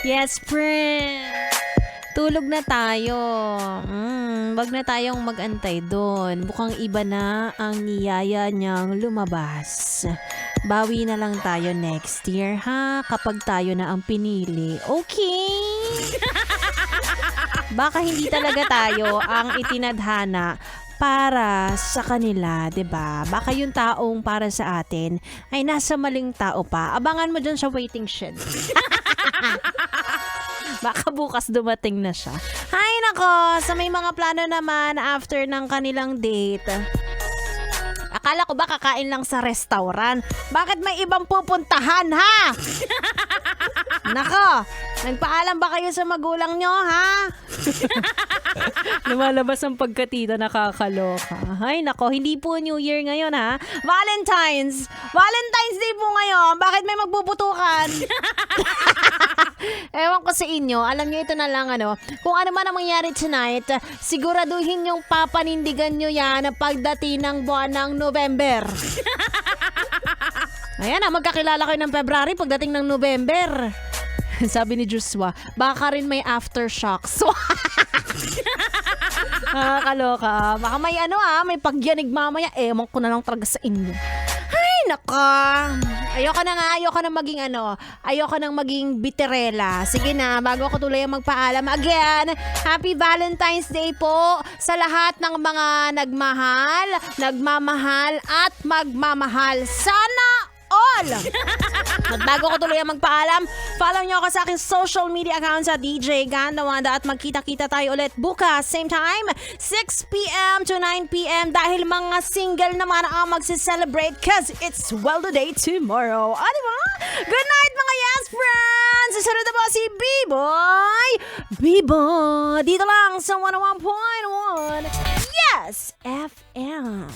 Yes, friend. Tulog na tayo. Wag na tayong mag-antay doon. Mukhang iba na ang niyaya niyang lumabas. Bawi na lang tayo next year, ha? Kapag tayo na ang pinili. Okay? Baka hindi talaga tayo ang itinadhana para sa kanila, 'di ba? Baka yung taong para sa atin ay nasa maling tao pa. Abangan mo dyan sa waiting shed. Baka bukas dumating na siya. Hay nako, sa may mga plano naman after ng kanilang date. Akala ko ba kakain lang sa restaurant? Bakit may ibang pupuntahan, ha? Nako, nagpaalam ba kayo sa magulang nyo, ha? Lumalabas ang pagkatita, nakakaloka. Ay, nako, hindi po New Year ngayon, ha? Valentine's Day po ngayon. Bakit may magbubutukan? Ewan ko sa inyo, alam nyo ito na lang kung ano man ang mangyari tonight, siguraduhin yung papanindigan nyo yan pagdating ng buwan ng November. Ayan magkakilala kayo ng February pagdating ng November. Sabi ni Joshua, baka rin may aftershocks. Nakakaloka. Baka may may pagyanig mamaya. Ewan ko na lang talaga sa inyo. Naka. Ayoko na maging bitirela. Sige na, bago ako tuloy ang magpaalam. Again, Happy Valentine's Day po sa lahat ng mga nagmahal, nagmamahal at magmamahal. Sana all! At bago ko tuloy ang magpaalam, follow nyo ako sa aking social media account sa DJ Gandawanda at magkita-kita tayo ulit bukas. Same time, 6 p.m. to 9 p.m. dahil mga single naman ang magsiselebrate cause it's well the day tomorrow. Diba? Good night mga yes friends! Susunod na po si B-Boy! B-Boy! Dito lang sa 101.1 Yes FM!